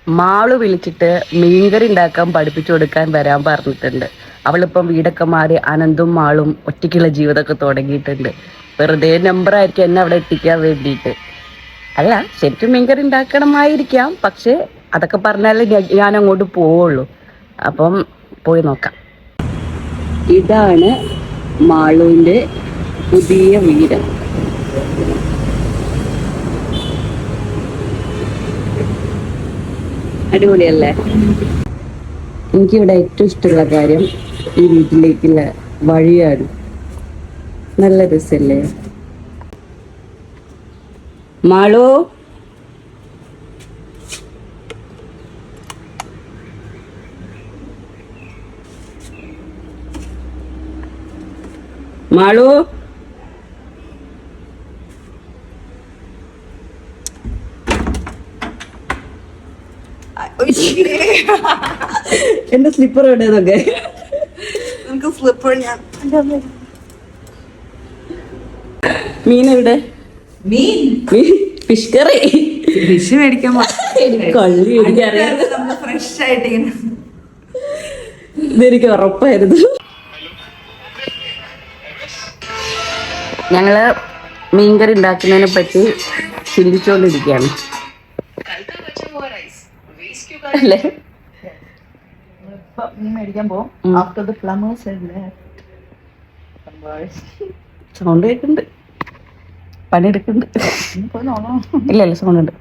Mall വിളിച്ചിട്ട് മീൻകറി ഉണ്ടാക്കാൻ പഠിപ്പിച്ചു കൊടുക്കാൻ വരാൻ പറഞ്ഞിട്ടുണ്ട്. അവളിപ്പം വീടൊക്കെ മാറി അനന്തും മാളും ഒറ്റയ്ക്കുള്ള ജീവിതമൊക്കെ തുടങ്ങിയിട്ടുണ്ട്. വെറുതെ നമ്പറായിരിക്കും എന്നെ അവിടെ എത്തിക്കാൻ വേണ്ടിയിട്ട്. അല്ല, ശരിക്കും മീൻകറി ഉണ്ടാക്കണമായിരിക്കാം, പക്ഷെ അതൊക്കെ പറഞ്ഞാലേ ഞാൻ അങ്ങോട്ട് പോവുള്ളൂ. അപ്പം പോയി നോക്കാം. ഇതാണ് മാളുവിൻ്റെ പുതിയ വീട്. അടിപൊളിയല്ലേ? എനിക്കിവിടെ ഏറ്റവും ഇഷ്ടമുള്ള കാര്യം ഈ വീട്ടിലേക്കുള്ള വഴിയാണ്. നല്ല രസല്ലേ? മാളു, മാളു, എന്റെ സ്ലിപ്പർ ഇടേതൊക്കെ നമുക്ക് സ്ലിപ്പർ ഞാൻ മീൻ എവിടെ? മീൻ ഫിഷ് കറി. ഫിഷ് മേടിക്കാൻ കള്ളി എനിക്കറിയാം. ഫ്രഷ് ആയിട്ട് ഇതെനിക്ക് ഉറപ്പായിരുന്നു. ഞങ്ങള് മീൻകറി ഉണ്ടാക്കുന്നതിനെ പറ്റി ചിന്തിച്ചുകൊണ്ടിരിക്കുകയാണ് അല്ലേ? മേടിക്കാൻ പോകും. ആഫ്റ്റർ ദ പ്ലംബേഴ്സ് സൗണ്ട് കേൾക്കുന്നുണ്ട്, പണിയെടുക്കുന്നുണ്ട്. ഇല്ല ഇല്ല, സൗണ്ട് ഉണ്ട്.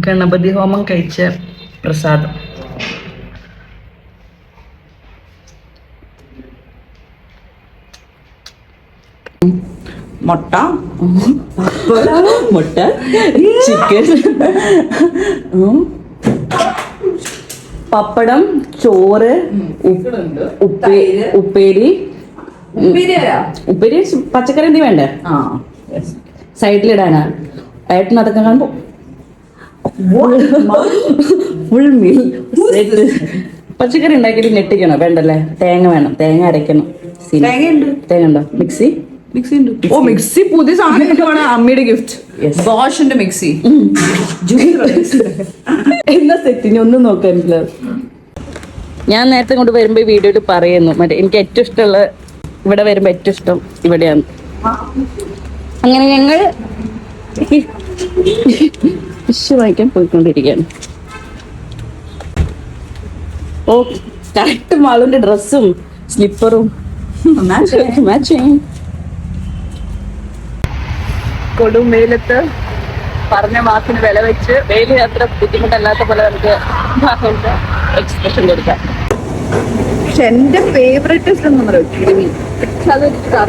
ഗണപതി ഹോമം കഴിച്ച പ്രസാദം. മുട്ട, മുട്ട, ചിക്കൻ, പപ്പടം, ചോറ്, ഉപ്പേരി. ഉപ്പേരി പച്ചക്കറി എന്തി വേണ്ടേ? സൈഡിലിടാനാ ഏട്ടൻ അതൊക്കെ കാണുമ്പോ ഫുൾ മീൽ. പച്ചക്കറി ഉണ്ടാക്കിയിട്ട് ഞെട്ടിക്കണോ? വേണ്ടല്ലേ? തേങ്ങ വേണം, തേങ്ങ അരയ്ക്കണം. തേങ്ങ ഉണ്ടോ? മിക്സി ഉണ്ട്. ഓ, മിക്സി പുതിയ സാധനം. അമ്മയുടെ ഗിഫ്റ്റ് ബോഷിന്റെ മിക്സി. എന്നാ സെറ്റിന് ഒന്നും നോക്കാനില്ല. ഞാൻ നേരത്തെ കൊണ്ട് വരുമ്പോ വീഡിയോയിൽ പറയുന്നു, മറ്റേ എനിക്ക് ഏറ്റവും ഇഷ്ടമുള്ള, ഇവിടെ വരുമ്പോ ഏറ്റവും ഇഷ്ടം ഇവിടെയാണ്. അങ്ങനെ ഞങ്ങൾ ഫിഷ് വാങ്ങിക്കാൻ പോയിക്കൊണ്ടിരിക്കുകയാണ്. ഓ, കറക്റ്റ് മാളുവിന്റെ ഡ്രസ്സും സ്ലിപ്പറും മാച്ചിങ്. കൊടും വെയിലത്ത് പറഞ്ഞ വാക്കിന് വില വെച്ച്, വെയിൽ അത്ര ബുദ്ധിമുട്ടല്ലാത്ത പോലെ നമുക്ക് എക്സ്പ്രഷൻ കൊടുക്കാം. പക്ഷെ എന്റെ ഫേവറേറ്റ്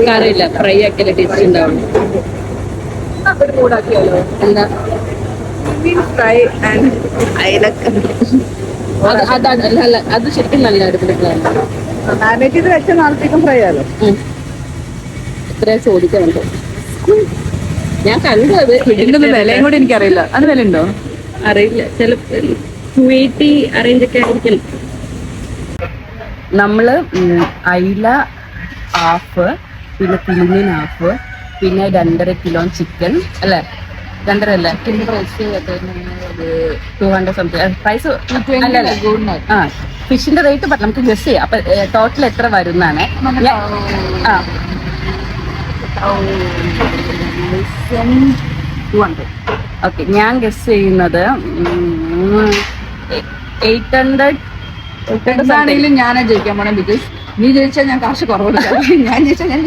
കറിയില്ല, ഫ്രൈ ആക്കിയാലേ ടേസ്റ്റ് ഉണ്ടാവും. ഒരു മൂടാക്കിയാലോ? എന്താ ഫ്രൈ ആൻഡ് അയലക്കറി. അല്ല, അത് ശരിക്കും നല്ല അടിപൊളിയാണ്. മാരിനേറ്റ് ചെയ്ത് വെച്ച നാളത്തേക്കും ഫ്രൈ ആലോ. ഇത്ര ചോദിക്കുന്നുണ്ട്. ഞാൻ കണ്ടു. അത് വിലയും കൂടി എനിക്കറിയില്ല. അത് വില ഉണ്ടോ അറിയില്ല. ചില 280 അറേഞ്ച് ഒക്കെ ആയിരിക്കും. നമ്മള് അയില ഹാഫ്, പിന്നെ കിളിമീൻ ഹാഫ്, പിന്നെ 2.5 കിലോ ചിക്കൻ അല്ലേ? 2.5 അല്ലേ? 200 സംതിങ് പ്രൈസ്. ആ, ഫിഷിന്റെ റേറ്റ് പറഞ്ഞു, നമുക്ക് ഗസ് ചെയ്യാം. അപ്പൊ ടോട്ടൽ എത്ര വരുന്നാണ്? ഓക്കെ, ഞാൻ ഗസ് ചെയ്യുന്നത് 800. എന്താണെങ്കിലും ഞാനാ ജയിക്കാൻ പോണേ. ബിക്കോസ് നീ ജയിച്ചാൽ ഞാൻ കാശ് കുറവ് ഞാൻ ജയിച്ചാൽ ഞാൻ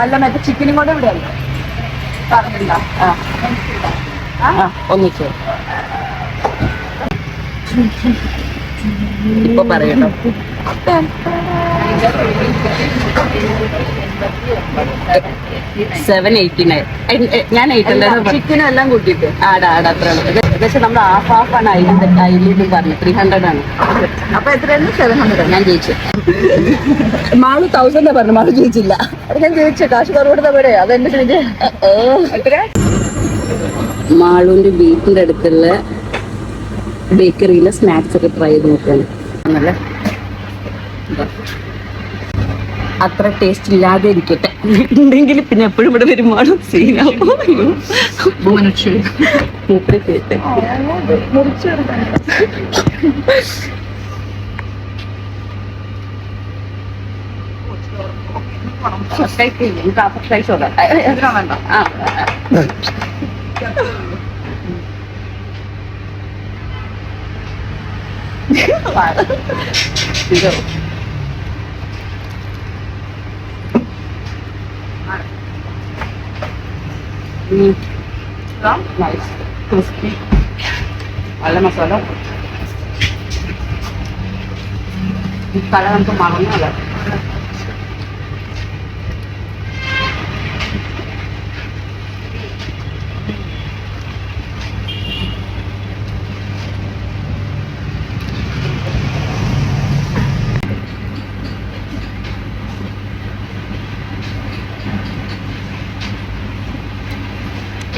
അല്ല, മറ്റേ ചിക്കനും കൂടെ ഇവിടെ അല്ലേ പറഞ്ഞില്ല? ഒന്നിച്ച് ഇപ്പൊ പറയട്ടോ. 789. ഞാൻ 800 ചിക്കനും എല്ലാം കൂട്ടിയിട്ട് ആടാ അത്ര. പക്ഷെ നമ്മൾ ഹാഫ് അയിലെന്ന് പറഞ്ഞു 300 ആണ്. അപ്പൊ എത്രയായിരുന്നു? 700. ഞാൻ ജയിച്ചു. മാള് 1000 പറഞ്ഞു, മാള് ജയിച്ചില്ല. അത് ഞാൻ ജയിച്ചു. കാശ് കുറവ് കൊടുത്താ പോരെ? അതെന്റെ എത്ര? മാളുവിന്റെ വീട്ടിന്റെ അടുത്തുള്ള ബേക്കറിയിലെ സ്നാക്സ് ഒക്കെ ട്രൈ ചെയ്ത് നോക്കാണ്. അത്ര ടേസ്റ്റ് ഇല്ലാതെ ഇരിക്കട്ടെ, ഉണ്ടെങ്കിൽ പിന്നെ എപ്പോഴും ഇവിടെ വരുമാനം സീനാവും. മൂപ്പര് കേട്ടെ nice, crispy. Ada masala. Kalian tuh malunya ada.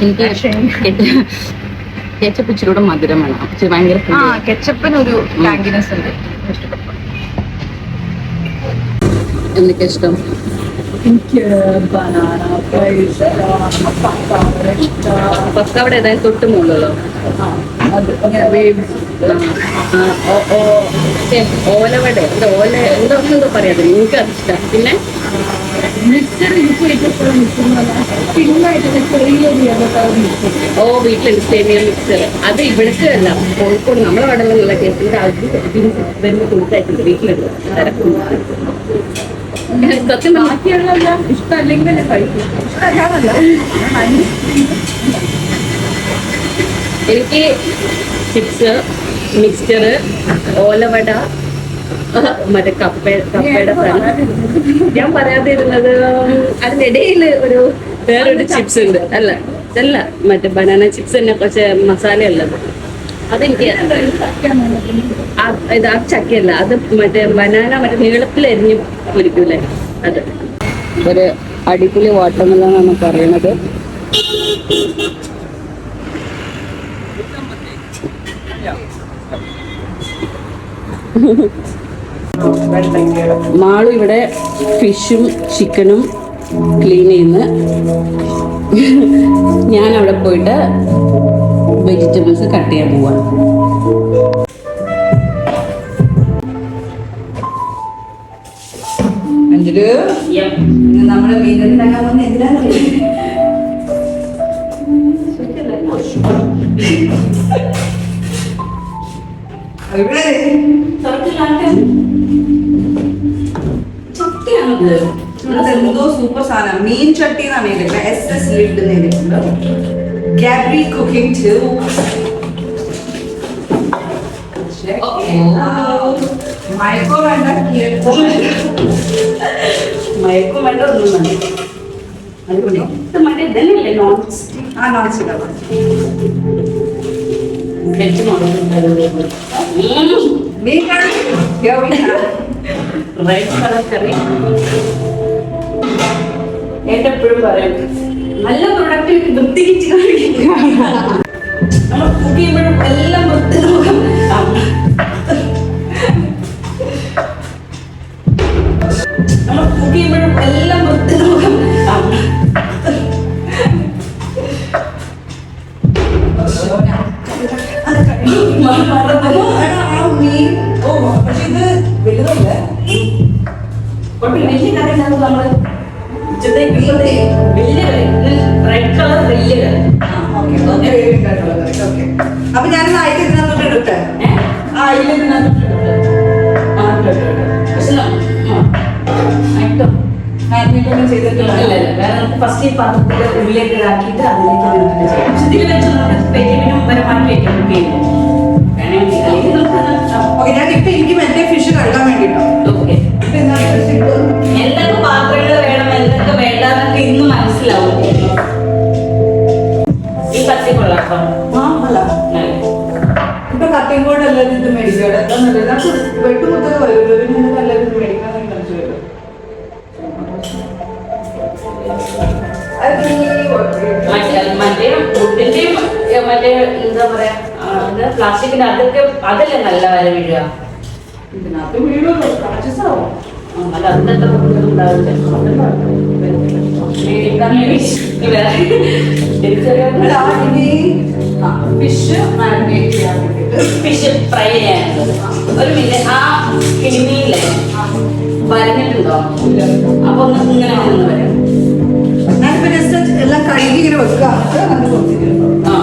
എനിക്ക് കെച്ചപ്പ് ഇച്ചിരൂടെ മധുരം വേണം, ഇച്ചിരി ഭയങ്കര കെച്ചപ്പിനൊരു ടാങ്കിനെസ് ഉണ്ട്. എന്തൊക്കെ ഇഷ്ടം? എനിക്ക് ബനാന ഫസ്റ്റ് അവിടെ ഏതായാലും തൊട്ട് മുകളിലോ ഓലവട എന്താ ഓല എന്തോ പറയാതെ എനിക്ക് അത് ഇഷ്ടം. പിന്നെ മിക്സർ എനിക്ക് ഏറ്റവും ഓ വീട്ടിലുണ്ട് സേമിയ മിക്സർ. അത് ഇവിടുത്തെ അല്ല, കോഴിക്കോട് നമ്മളെ കടകളിലുള്ള കേസിന്റെ അത് വരുമ്പോൾ കൊടുത്തായിട്ടുണ്ട് വീട്ടിലുണ്ട്. സത്യം ബാക്കിയുള്ളതെല്ലാം ഇഷ്ടമല്ലെങ്കിൽ തന്നെ കഴിക്കും. ഇഷ്ടമല്ലാന്നല്ല, എനിക്ക് ചിപ്സ്, മിക്സ്ചർ, ഓലവട, മറ്റേ കപ്പയുടെ സാധനം ഞാൻ പറയാതിരുന്നത്. അതിനിടയിൽ ഒരു വേറൊരു ചിപ്സ് ഉണ്ട്, അല്ല മറ്റേ ബനാന ചിപ്സ് തന്നെ കുറച്ച് മസാല ഉള്ളത്. അതെനിക്ക് ഇത് ആ ചക്കയല്ല, അത് മറ്റേ ബനാന മറ്റേ നീളത്തിൽ എരിഞ്ഞ് പൊരിക്കൂലേ അത്. ഒരു അടിപൊളി വാട്ടർമെലൺ ആണ് പറയണത്. മാളു ഇവിടെ ഫിഷും ചിക്കനും ക്ലീൻ ചെയ്യുന്ന, ഞാൻ അവിടെ പോയിട്ട് വെജിറ്റബിൾസ് കട്ട് ചെയ്യാൻ പോവാണ്. നമ്മുടെ മീനുണ്ടാക്കാൻ വന്ന എന്തിനാണ് എന്തോ സൂപ്പർ സാധനം. മീൻ ചട്ടി എന്നാണ് എഴുതിയിട്ടുള്ളത്, SS ലിഡ് എന്ന് എഴുതിയിട്ടുണ്ട്. ഗാബ്രി കുക്കിംഗ് ടു മയക്കോ വേണ്ട, മയക്കും വേണ്ട, ഒന്നും വേണ്ട. അടിപൊളിയോ മറ്റേ ഇതല്ലേ നോൺ സ്റ്റിക്ക്? ആ നോൺ സ്റ്റിക്ക് മീൻ കറി, റൈസ് കളർ കറി. എപ്പോഴും പറയാം നല്ല പ്രൊഡക്റ്റ് വൃത്തിച്ച് കാണിക്കുക. നമ്മൾ കുക്ക് ചെയ്യുമ്പോഴും എല്ലാം വൃത്തി നോക്കാം. നമ്മൾ കുക്ക് ചെയ്യുമ്പോഴും എല്ലാം വൃത്തി നോക്കാം. മീൻ ഓ പക്ഷെ ഇത് വലുതല്ല, വലിയ കറി ഉണ്ടാകുമ്പോൾ നമ്മള് വലിയ റെഡ് കളർ വലിയ കറി. അപ്പൊ ഞാൻ ആയിട്ട് ഇതിനകത്തോട്ട് ഇടട്ടെ. ചെയ്തിട്ടില്ല. ഫസ്റ്റ് ഈ പാത്രത്തിൽ ഉള്ളിലേക്ക് ഇതാക്കിയിട്ട് അതിലേക്ക് ചെയ്യാം. പക്ഷെ ഇതിൽ വെച്ച് പരമായിട്ട് കുക്ക് ചെയ്യും. ഞാൻ ഇപ്പൊ എനിക്ക് മറ്റേ ഫിഷ് കഴുകാൻ വേണ്ടിട്ടോ. ഓക്കെ, എന്തൊക്കെ പാത്രങ്ങൾ വേണം എന്തൊക്കെ വേണ്ടാന്നൊക്കെ ഇന്ന് മനസ്സിലാവും. ഈ പച്ചി കൊള്ളാം. ഇപ്പൊ കത്തിയും കൂടെ എല്ലാവരും ഇത് മേടിക്കാം. വെട്ടുമുത്തൊക്കെ വരുമല്ലോ, പിന്നെ എല്ലാവരും ഇത് മേടിക്കാൻ കളിച്ചു വരും. മറ്റേ ഫുഡിന്റെയും മറ്റേ എന്താ പറയാ പ്ലാസ്റ്റിക്കിന്റെ അതൊക്കെ അതല്ലേ നല്ല വില വീഴുക. ഇതിനകത്ത് വീഴുമല്ലോ, പർച്ചേസാവും. ഫിഷ് മാരിനേറ്റ് ചെയ്യാൻ വേണ്ടിട്ട് ഫിഷ് ഫ്രൈ ചെയ്യാനുള്ളത്. ഒരു മിനിറ്റ്, ആ കിണിമീനില്ലേ വരഞ്ഞിട്ടുണ്ടോ? അപ്പൊ ഒന്ന് ഇങ്ങനെ ഒന്ന് വരാം. ഞാനിപ്പോ ജസ്റ്റ് എല്ലാം കഴുകി ഇങ്ങനെ വെക്കുക. ആ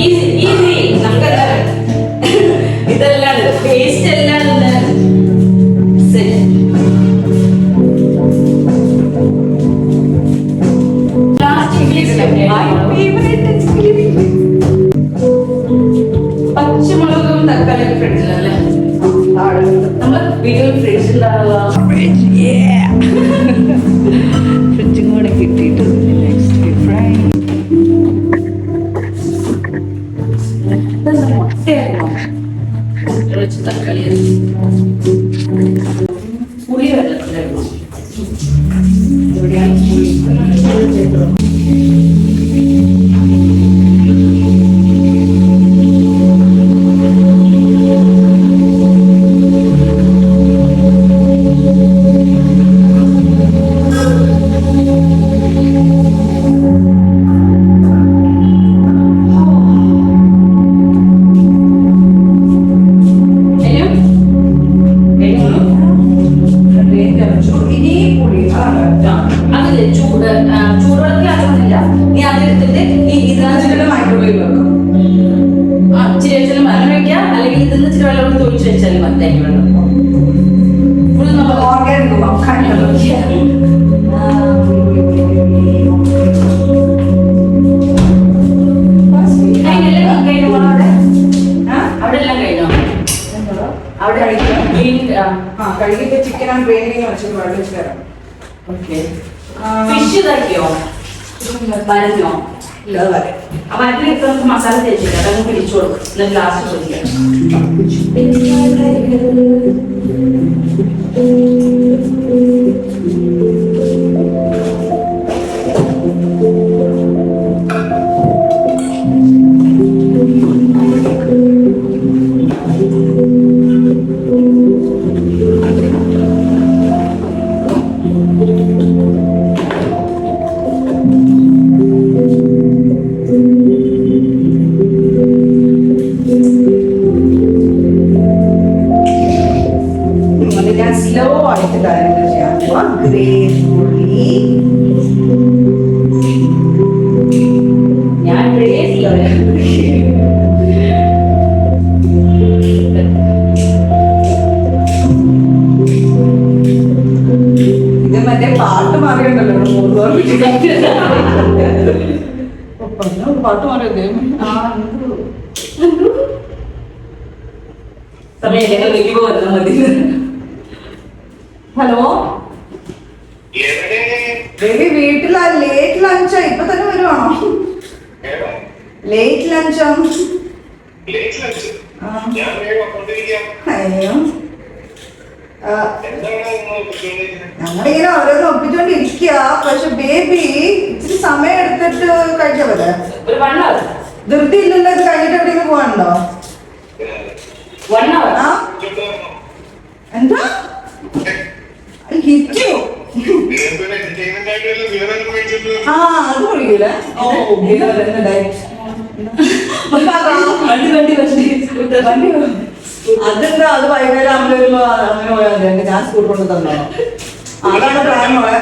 ഈസി ഈസി. നമുക്കെല്ലാം ഇതെല്ലാം ഉണ്ട്, പേസ്റ്റ് എല്ലാം ഉണ്ട്. സെറ്റ്. പച്ചമുളകും തക്കാളിയും ഫ്രിഡ്ജിലല്ലേ നമ്മള് വീട്ടിൽ ഫ്രിഡ്ജിലുള്ള ഫ്രിഡ്ജും കൂടെ കിട്ടിയിട്ട് നെക്സ്റ്റ് ഫ്രൈ. മുട്ടയായിരുന്നു തക്കാളി പുളി വെള്ളത്തിലിടണം. എവിടെയാണ് ചൂടുവെള്ളത്തിലാക്കുന്നില്ല. നീ അതെടുത്തിട്ട് ഈ ഇതിനകത്ത് മൈക്രോവേവ് വെക്കാം. ഇച്ചിരി വെച്ചാലും മരം വെക്കാം, അല്ലെങ്കിൽ ഇതിന്ന് ഇച്ചിരി വെള്ളം തൊഴിച്ച് വെച്ചാലും മതി. തേങ്ങ വെള്ളം ഫുൾ നമ്മൾ ഓർഗാനിക് അവിടെ എല്ലാം കഴിഞ്ഞോ? അവിടെ കഴുകിയിട്ട് ചിക്കൻ ആൻഡ് ഗ്രേവിങ് വെച്ചിട്ട് വെള്ളം വെച്ച് തരാം. ഓക്കെ. ഫിഷ് ഇതാക്കിയോ? വരഞ്ഞോ? ഇല്ല അത് വരെ. അപ്പൊ അതിലിട്ട് നമുക്ക് മസാല തേച്ചില്ല, അതങ്ങ് പിടിച്ചു കൊടുക്കും. എന്നിട്ട് ലാസ്റ്റ് പൊടിക്കാം. ഞാൻ സ്ലോ ആയിട്ട് കാര്യങ്ങൾ ചെയ്യാൻ പോവാ. ഗ്രേസ്ഫുള്ളി ഞാൻ ഇത് മറ്റേ പാട്ട് മാറിയുണ്ടല്ലോ പാട്ട് മാറിയത്. സമയം വരുന്ന മതി. ഹലോ രവി, വീട്ടിലാ? ലേറ്റ് ലഞ്ചാ? ഇപ്പൊ തന്നെ വരുവാണോ? ലേറ്റ് ലഞ്ചാ? അയ്യോ, ഞങ്ങളിങ്ങനെ ഓരോന്ന് ഒപ്പിച്ചോണ്ടിരിക്കുക. പക്ഷെ ബേബി ഇച്ചിരി സമയം എടുത്തിട്ട് കഴിക്കാൻ പറ്റേ? ഒരു 1 hour. ധൃതി ഇല്ലല്ലോ. ഇത് കഴിഞ്ഞിട്ട് എവിടെയെങ്കിലും പോവാനുണ്ടോ? 1 hour. ആ എന്താ ഹിറ്റോ? ആ അത് പൊളിക്കൂലേ? ഓ അതെന്താ? അത് വൈകുന്നേരം ആകുമ്പോ അങ്ങനെ പോയാൽ മതി. ഞാൻ സ്കൂൾ കൊണ്ട് തന്നോ? അതാണ് പ്ലാൻ മോളെ.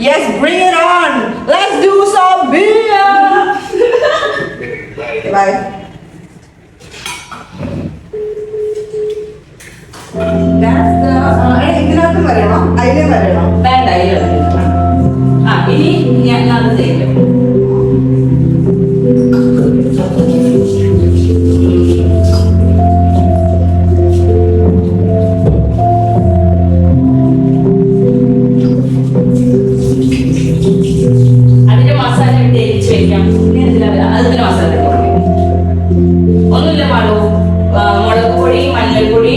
Yes, bring it on. Let's do some beer. Bye. ഇതിനകത്ത് വരണോ? അതിലേ വരണോ? വേണ്ട, ഇനി ഞാൻ അത് തേക്കും. അതിന്റെ മസാല തേച്ച് വെക്കാം. അതിന്റെ മസാല ഒന്നുമില്ല പാടോ. മുളക് പൊടി, മഞ്ഞൾപ്പൊടി,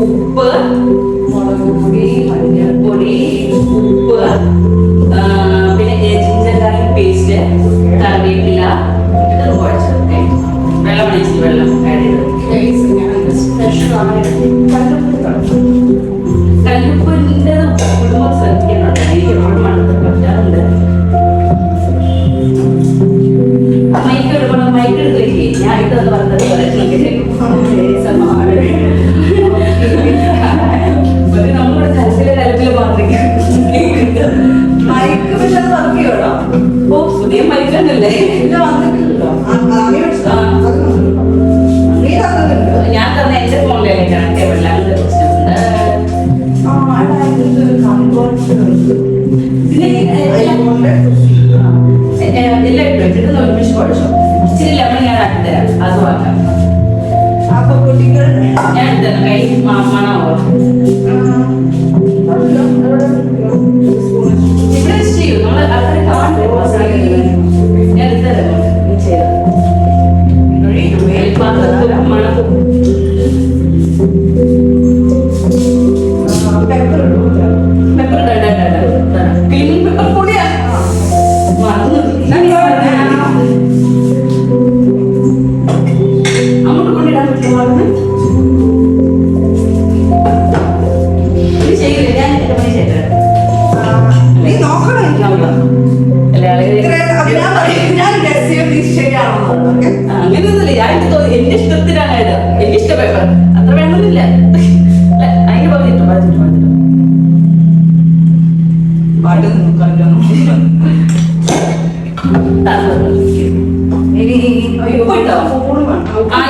ഉപ്പ്, മുളക് പൊടി, മഞ്ഞൾപ്പൊടി, ഉപ്പ്, പിന്നെ വേണമെങ്കിൽ ഞാൻ ആക്കിത്തരാം. അത് വാങ്ങാം. അപ്പൊ കുട്ടികൾ ഞാൻ എടുത്തരാം. കൈ മണമാവോ? ഇവിടെ ചെയ്യും. നമ്മൾ അത്ര കാണട്ടെ മസാല. ഞാൻ എടുത്തരാം. നീ ചെയ്താ പാത്രത്തിൽ മണം. പെപ്പർ ക്ലീനിങ് പെപ്പർ പൊടിയാ. മറന്നു അങ്ങോട്ട് കൊണ്ടിടാൻ പറ്റുമോ? മറന്ന് ഇത് ചെയ്യില്ല. ഞാൻ എന്റെ പണി ചെയ്തത്. നീ നോക്കണം എനിക്ക് അങ്ങനെയൊന്നുമില്ല. ഞാൻ എന്റെ ഇഷ്ടത്തിനാണ് ഇത്. എന്റെ ഇഷ്ട പേപ്പർ അത്ര വേണമെന്നില്ല. അതിന് പറഞ്ഞിട്ടു പാട്ട്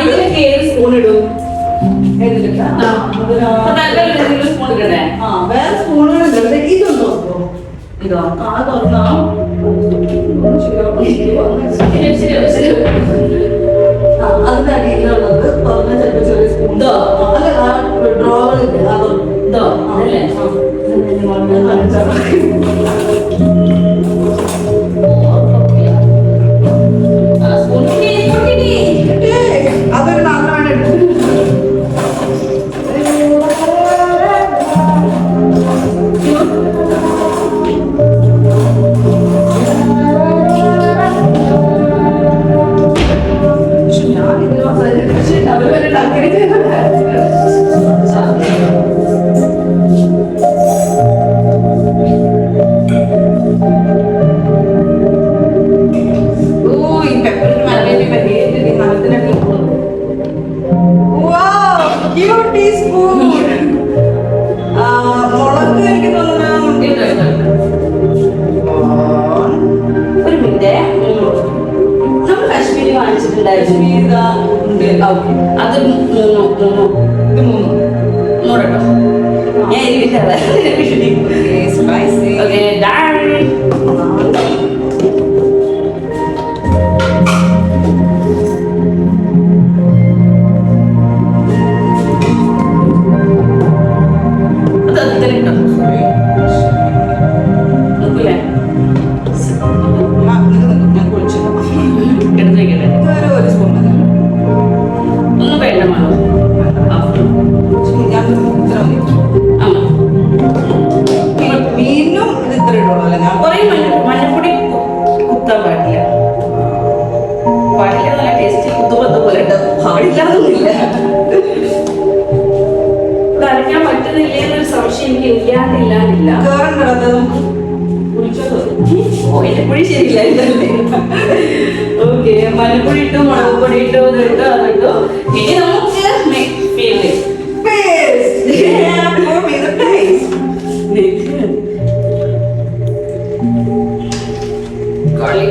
ഇതിലൊക്കെ ഏത് സ്പൂൺ ഇടും? സ്പൂൺ ഇടണേ. വേറെ സ്പൂണുകളുണ്ട്. ഇതൊന്നും നോക്കോ? ഇതോ ആ തുറന്നോ? അതിന്റെ അടിയിലുള്ളത് തുറന്ന ചെറിയ ചെറിയ സ്പൂൺ. അല്ല ഡ്രോകളില്ല. ഇതോ അതല്ലേ? അതൊരു മാത്രമാണ് എടുത്തത്. ഒരു മിനിറ്റ്. നമ്മൾ കാശ്മീരി വാങ്ങിച്ചിട്ടുണ്ടായിരുന്നു. അത് മൂന്നെട്ടോ. ഞാൻ എരിവില്ല. Okay done. കളിക്കാൻ പറ്റുന്നില്ല എന്നൊരു സംശയം എനിക്ക് ഇല്ലാണ്ടില്ല. എന്റെ കുഴി ശരിയില്ലായിരുന്നല്ലേ? ഓക്കെ മഞ്ഞപ്പൊടി ഇട്ടു, മുളക് പൊടി ഇട്ടു, ഇതിട്ടു അതിട്ടു. ഇനി നമുക്ക് കളി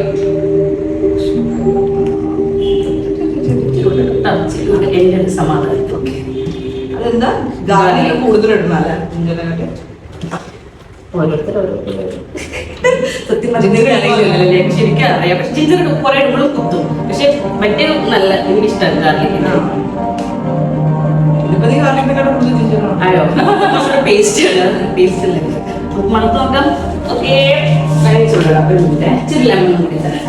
എന്റെ സമാധാനം. ഓക്കെ അതെന്താ ഗാർലിക് കൂടുതൽ ഇടുന്നല്ല ഇങ്ങനെ സത്യം ശരിക്കും അറിയാം. പക്ഷെ ജിഞ്ചർ കുറെ ഇടുമ്പോഴും കുത്തും. പക്ഷെ മറ്റേ നല്ല എനിക്കിഷ്ടമാണ് ഗാർലിക്. അയ്യോ പേസ്റ്റ് ടേസ്റ്റ് അല്ലേ? മണത്ത് നോക്കാം. ഓക്കെ ഇച്ചിരി ലെമൺ കൂടി തരാം.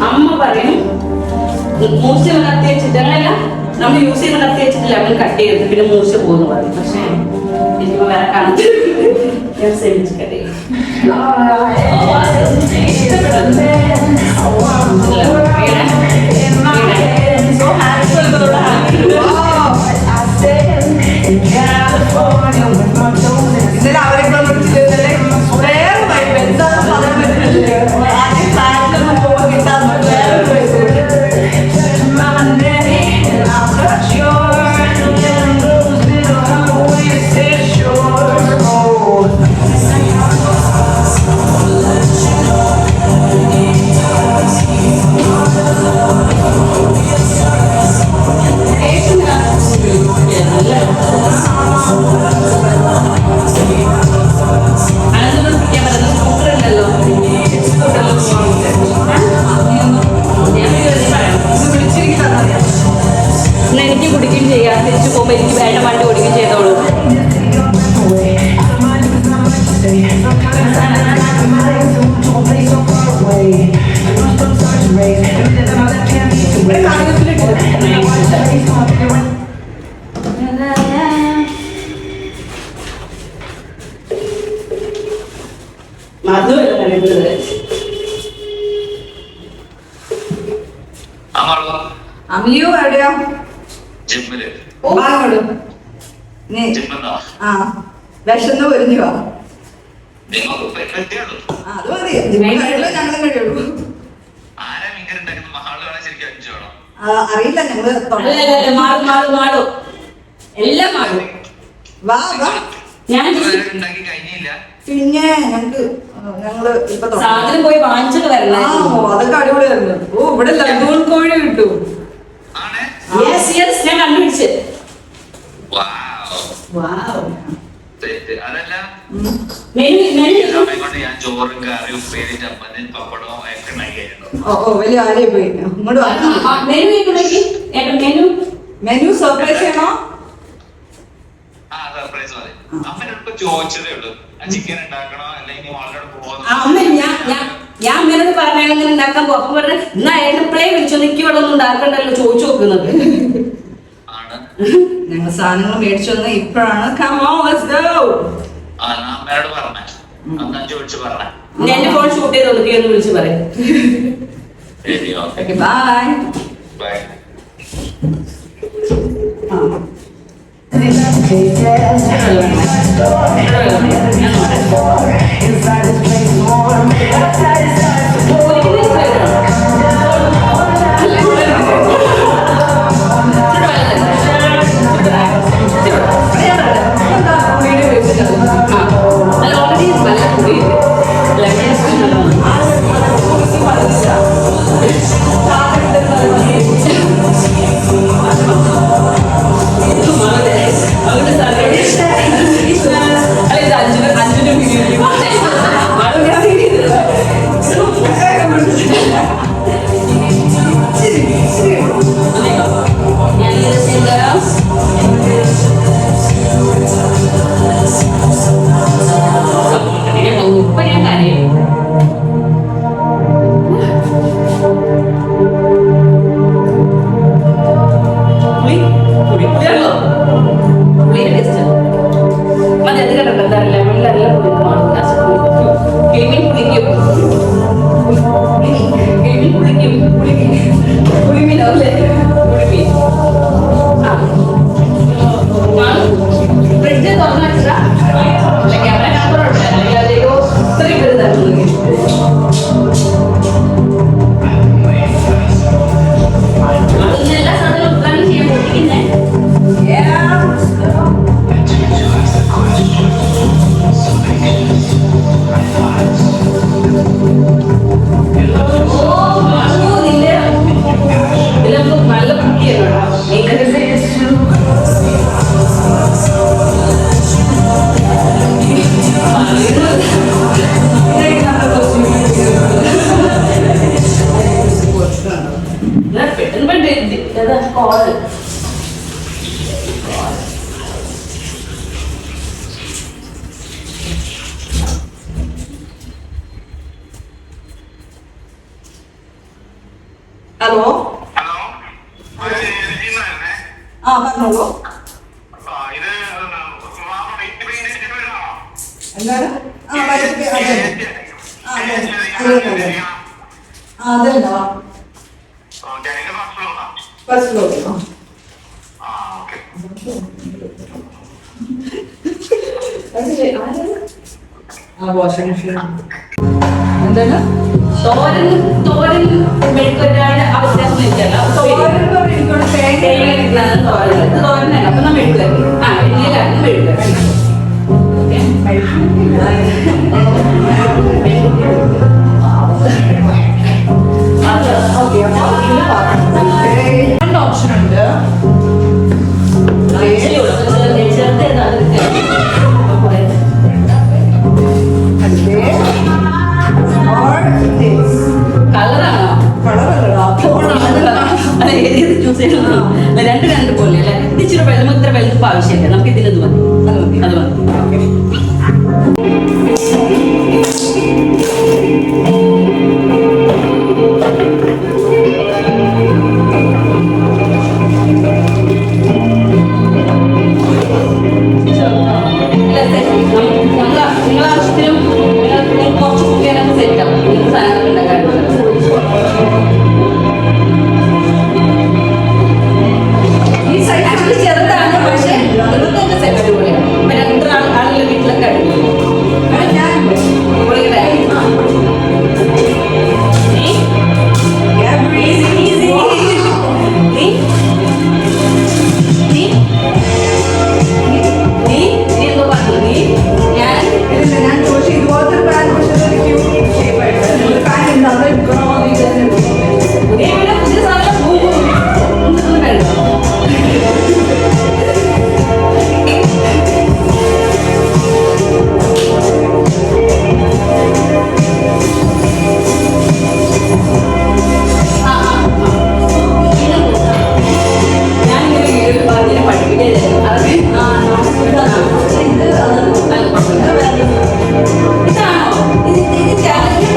അമ്മ പറയും മൂച്ച കത്തി വെച്ചിട്ട് അങ്ങനെയല്ല, നമ്മൾ യൂസ് ചെയ്യുന്ന കത്തി വെച്ചിട്ട് ലെമൺ കട്ട് ചെയ്തിട്ട് പിന്നെ മൂച്ച പോകുന്നു പറയും. പക്ഷെ എനിക്കിപ്പോ വേറെ കാണത്തില്ല. ഞാൻ സേവിച്ച് കട്ട് ചെയ്യും. ഇന്നലെ അവരൊക്കെ വേറെ വൈബ് എന്താണെന്ന് പറയാൻ പറ്റില്ല. ആദ്യം ഫ്ലാറ്റിലൊന്നും പോകുമ്പോൾ കിട്ടാൻ വേറെ Sure. മിയു എവിടെയാ? ജിമ്മില്. വാ ഇങ്ങോട്ട്. നീ ജിമ്മെന്നോ? ആ വിശന്ന് പൊരിഞ്ഞു വാ. നിങ്ങൾക്ക് പറ്റിയുള്ളൂ. അത് മതി. കഴിയുള്ളൂ, ഞങ്ങളും കഴിയുള്ളൂ. ആരാ മീൻകറി ഉണ്ടാക്കുന്നത്? മഹാള് വേണം ശരിക്കും 5 വേണം. അറിയില്ല, ഞങ്ങള് മാടും എല്ലാം മാടും. വാ വാ. ഞാൻ ഉണ്ടാക്കി കഴിഞ്ഞില്ല. പിന്നെ ഞങ്ങള് ഇപ്പൊ സാധനം പോയി വാങ്ങിച്ചിട്ട് വരണേ. അതൊക്കെ അടിപൊളിയായിരുന്നു. ഓ ഇവിടെ ലഗൂൺ കോഴി കിട്ടും. ആണ്? യെസ് ഞാൻ കണ്ടുപിടിച്ച്. അതല്ല കൊണ്ട് ഞാൻ ചോറും കറിയും ഉപ്പേരി ചമ്മന്തി പപ്പടവും ഒക്കെ ഉണ്ടാക്കിയായിരുന്നു. ഓ വലിയ ആരെയും പോയി ഇങ്ങോട്ട് മെനു മെനു സർപ്രൈസ് ചെയ്യണോ? ആ സർപ്രൈസ് മതി. അമ്മനോട് ചോദിച്ചതേ ഉള്ളൂ, ചിക്കൻ ഉണ്ടാക്കണോ അല്ലെങ്കിൽ മോളോട് പോകുന്നു. അമ്മ ഞാൻ അമ്മേനോട് പറഞ്ഞാൽ അങ്ങനെ ഉണ്ടാക്കാൻ പോകും. അപ്പൊ പറഞ്ഞ എന്നാ എപ്പോഴേ വിളിച്ചോ, നിക്ക് ഇവിടെ ഒന്നും ഉണ്ടാക്കണ്ടല്ലോ ചോദിച്ചു നോക്കുന്നത്. ഞങ്ങൾ സാധനങ്ങൾ മേടിച്ചു വന്ന ഇപ്പോഴാണ്. അമ്മയോട് പറഞ്ഞേ, അന്ന് ചോദിച്ചു പറഞ്ഞേ. ഞാൻ എന്റെ ഫോൺ ഷൂട്ട് ചെയ്ത് കൊടുക്കുകയെന്ന് വിളിച്ച് പറയാം. Bye bye. ഹലോ. പറഞ്ഞോളൂ. എന്താണ്? അതെന്താ ബസ്സിലോട്ടോ? Washing machine. എന്താണ് തോരൻ മെഴുക്കൊരാളുടെ അവസ്ഥ തോരനല്ല. അപ്പൊ നമ്മൾ മെഴുകുവരട്ടി. ആ എണ്ണയിലാണ് മെഴുകുവരട്ടി. രണ്ട് ഓപ്ഷൻ ഉണ്ട്. കളറാണോ? ചൂസ് ചെയ്യണോ? രണ്ട് പോലെ അല്ലെ? ഇച്ചിരി വെള്ളം ഇത്ര വെളുപ്പ് ആവശ്യമില്ല. നമുക്ക് ഇതിനത് മതി. അത് മതി. നിങ്ങളെ ആവശ്യത്തിനും കുറച്ച് കുട്ടികളൊക്കെ സെറ്റാവും. സാധനങ്ങൾ ഉണ്ടാക്കാൻ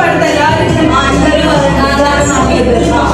അടുത്ത് എല്ലാവരും ആ, എല്ലാവരും പറയും, ഇതാണ് നല്ലത്. ആ.